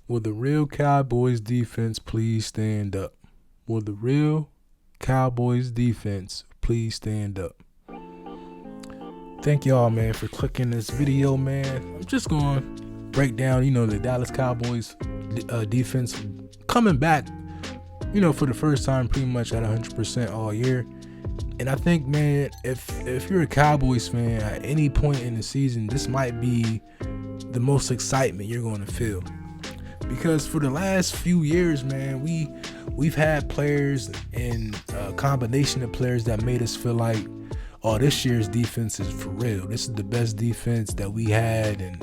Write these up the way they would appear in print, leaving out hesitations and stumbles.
Will the real Cowboys defense please stand up? Will the real Cowboys defense please stand up? Thank y'all, man, for clicking this video, man. I'm just going to break down, the Dallas Cowboys defense coming back, for the first time pretty much at 100% all year. And I think, man, if you're a Cowboys fan at any point in the season, this might be the most excitement you're going to feel. Because for the last few years, man, we've had players and a combination of players that made us feel like, oh, this year's defense is for real. This is the best defense that we had in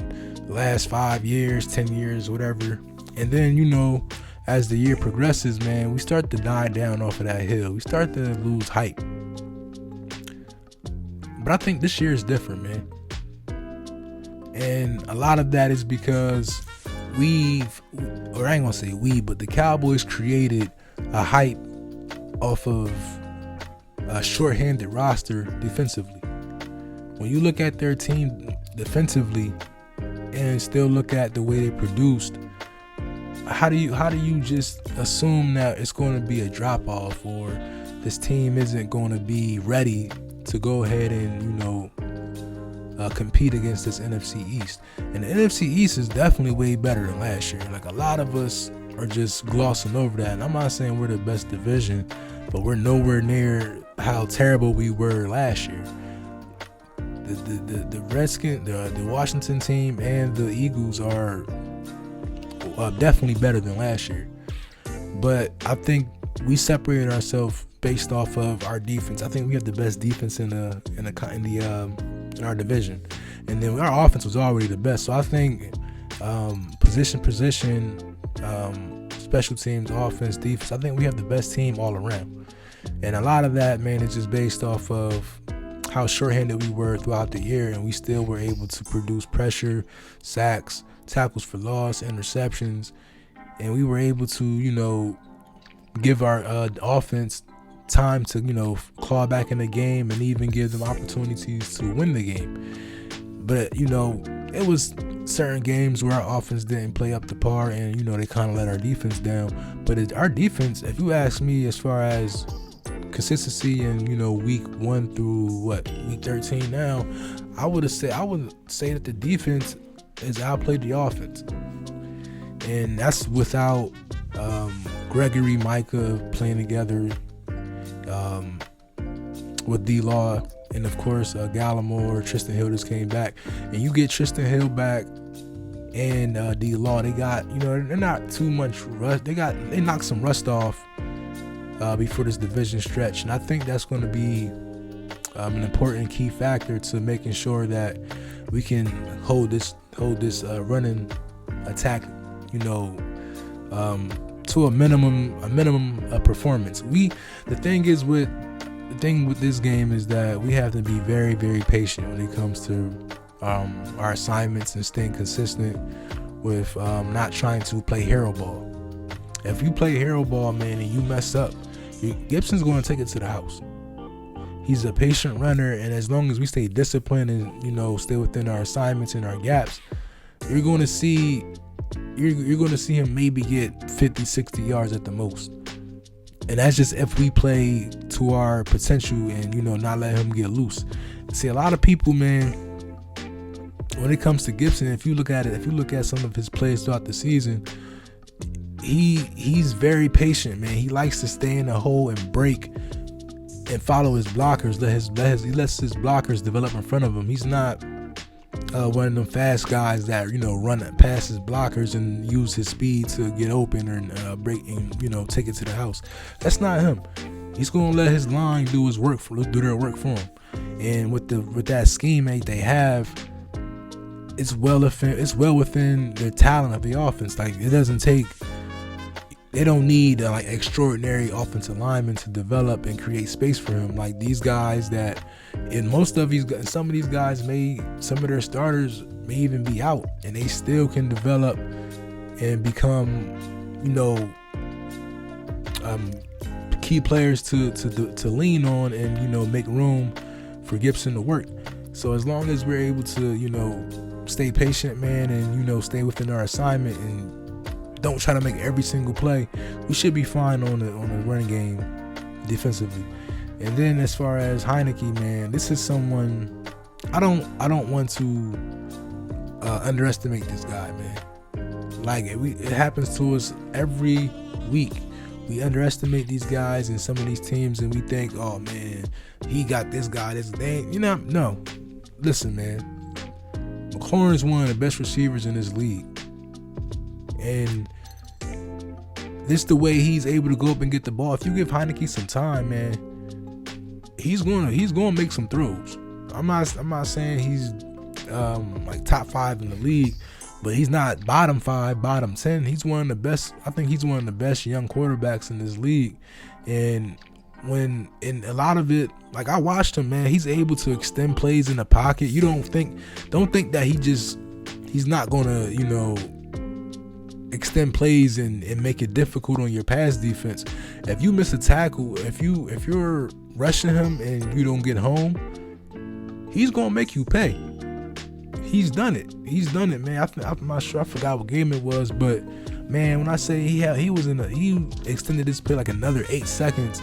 the last 5 years, 10 years, whatever. And then, as the year progresses, man, we start to die down off of that hill. We start to lose hype. But I think this year is different, man. And a lot of that is because I ain't gonna say but the Cowboys created a hype off of a shorthanded roster defensively. When you look at their team defensively and still look at the way they produced, how do you just assume that it's going to be a drop off, or this team isn't going to be ready to go ahead and compete against this NFC East? And the NFC East is definitely way better than last year. Like, a lot of us are just glossing over that. And I'm not saying we're the best division, but we're nowhere near how terrible we were last year. The Redskins, the Washington team, and the Eagles are definitely better than last year. But I think we separated ourselves based off of our defense. I think we have the best defense in our division, and then our offense was already the best. So I think position, special teams, offense, defense, I think we have the best team all around. And a lot of that, man, is just based off of how shorthanded we were throughout the year, and we still were able to produce pressure, sacks, tackles for loss, interceptions, and we were able to, give our offense time to, claw back in the game and even give them opportunities to win the game. But, it was certain games where our offense didn't play up to par, and, they kind of let our defense down. But our defense, if you ask me, as far as consistency and, week 1 through week 13 now, I would say that the defense has outplayed the offense. And that's without Gregory, Micah playing together, with D-Law, and of course Gallimore, Tristan Hill just came back. And you get Tristan Hill back and D-Law, they got, they're not too much rust. They knocked some rust off before this division stretch, and I think that's going to be an important key factor to making sure that we can hold this running attack, to a minimum performance. The thing with this game is that we have to be very, very patient when it comes to our assignments and staying consistent with not trying to play hero ball. If you play hero ball, man, and you mess up, Gibson's going to take it to the house. He's a patient runner, and as long as we stay disciplined and stay within our assignments and our gaps, you're going to see him maybe get 50, 60 yards at the most. And that's just if we play to our potential and not let him get loose. See, a lot of people, man, when it comes to Gibson, if you look at some of his plays throughout the season, he's very patient, man. He likes to stay in the hole and break and follow his blockers. He lets his blockers develop in front of him. He's not one of them fast guys that run past his blockers and use his speed to get open or break and take it to the house. That's not him. He's gonna let his line do their work for him. And with that scheme they have, it's well within the talent of the offense. Like, they don't need extraordinary offensive linemen to develop and create space for him. Like these guys some of these guys some of their starters may even be out, and they still can develop and become, key players to lean on and, make room for Gibson to work. So as long as we're able to, stay patient, man, and, stay within our assignment and don't try to make every single play, we should be fine on the running game defensively. And then as far as Heineke, man, this is someone I don't want to underestimate this guy, man. Like it happens to us every week. We underestimate these guys in some of these teams, and we think, oh man, he got this guy. No. Listen, man. McLaurin is one of the best receivers in this league, and this the way he's able to go up and get the ball. If you give Heineke some time, man, he's gonna make some throws. I'm not saying he's like top 5 in the league, but he's not bottom 5, bottom 10. He's one of the best. I think he's one of the best young quarterbacks in this league. And in a lot of it, like I watched him, man, he's able to extend plays in the pocket. You don't think that he's not gonna, extend plays and make it difficult on your pass defense. If you miss a tackle, if you're rushing him and you don't get home, he's gonna make you pay. He's done it, man. I'm not sure. I forgot what game it was, but man, when I say he extended this play like another 8 seconds,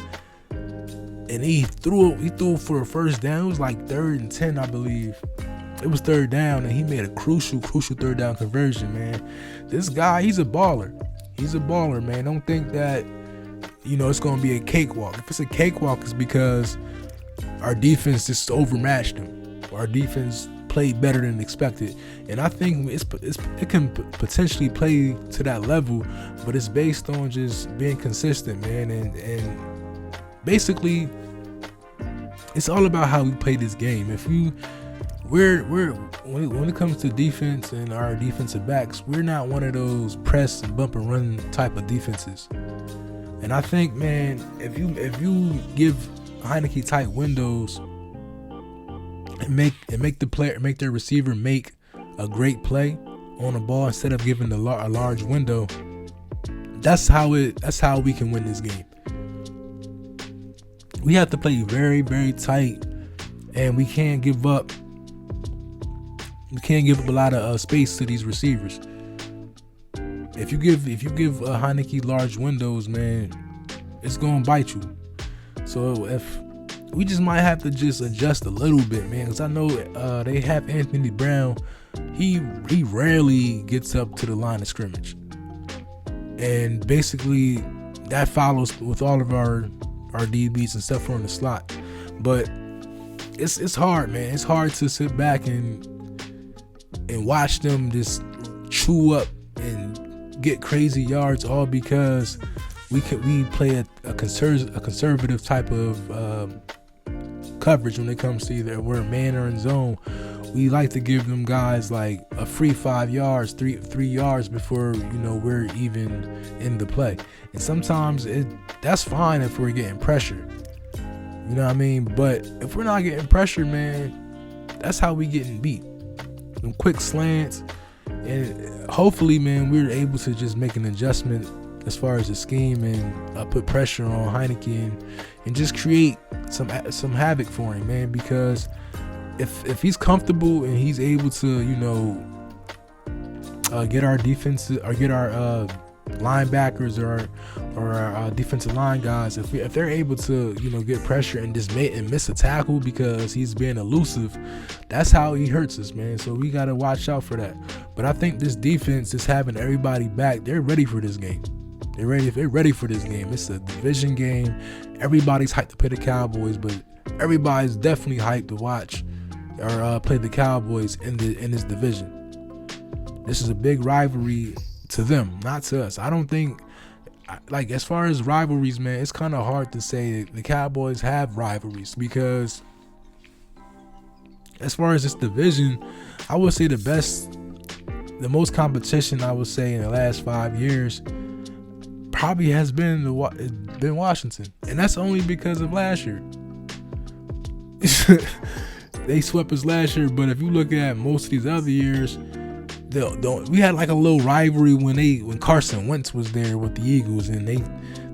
and he threw for a first down. It was like 3rd and 10, I believe. It was 3rd down, and he made a crucial 3rd down conversion, man. This guy, he's a baller. He's a baller, man. Don't think that it's gonna be a cakewalk. If it's a cakewalk, it's because our defense just overmatched him. Our defense played better than expected, and I think it can potentially play to that level, but it's based on just being consistent, man, and basically it's all about how we play this game. If when it comes to defense and our defensive backs, we're not one of those press and bump and run type of defenses. And I think, man, if you give Heineke tight windows and make their receiver make a great play on the ball instead of giving a large window, that's how we can win this game. We have to play very, very tight, and we can't give up a lot of space to these receivers. If you give Heineke large windows, man, it's gonna bite you. So if we just might have to just adjust a little bit, man, because I know they have Anthony Brown. He rarely gets up to the line of scrimmage, and basically that follows with all of our DBs and stuff from the slot. But it's hard, man. It's hard to sit back and watch them just chew up and get crazy yards, all because we play a conservative type of coverage when it comes to either we're man or in zone. We like to give them guys like a free 5 yards, three yards before we're even in the play. And sometimes that's fine if we're getting pressure. You know what I mean? But if we're not getting pressure, man, that's how we getting beat. Them quick slants, and hopefully, man, we're able to just make an adjustment as far as the scheme and put pressure on Heineke and just create some havoc for him, man. Because if he's comfortable and he's able to get our defense or get our linebackers or our defensive line guys, if they're able to get pressure and just miss a tackle because he's being elusive, that's how he hurts us, man. So we got to watch out for that. But I think this defense is having everybody back. They're ready for this game. They're ready for this game. It's a division game. Everybody's hyped to play the Cowboys, but everybody's definitely hyped to watch or play the Cowboys in this division. This is a big rivalry to them, not to us. I don't think, like, as far as rivalries, man, it's kind of hard to say the Cowboys have rivalries, because as far as this division, I would say the most competition I would say in the last 5 years probably has been Washington, and that's only because of last year. They swept us last year, but if you look at most of these other years, we had like a little rivalry when Carson Wentz was there with the Eagles, and they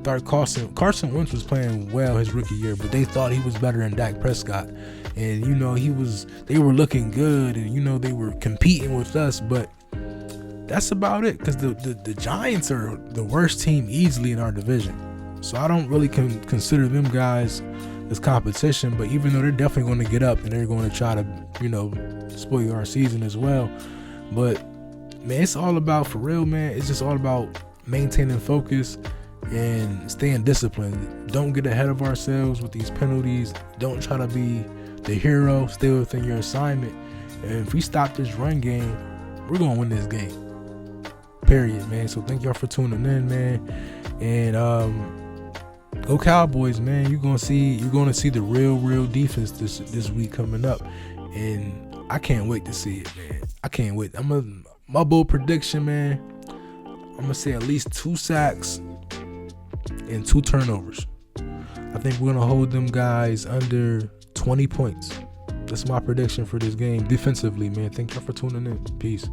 thought Carson Wentz was playing well his rookie year, but they thought he was better than Dak Prescott, and they were looking good, and they were competing with us. But that's about it. Because the Giants are the worst team easily in our division. So I don't really consider them guys as competition. But even though they're definitely going to get up and they're going to try to, spoil our season as well. But, man, it's all about, for real, man, it's just all about maintaining focus and staying disciplined. Don't get ahead of ourselves with these penalties. Don't try to be the hero. Stay within your assignment. And if we stop this run game, we're going to win this game. Period, man. So thank y'all for tuning in, man. And go Cowboys, man. You're going to see the real defense this week coming up. And I can't wait to see it, man. I can't wait. My bold prediction, man, I'm going to say at least 2 sacks and 2 turnovers. I think we're going to hold them guys under 20 points. That's my prediction for this game defensively, man. Thank y'all for tuning in. Peace.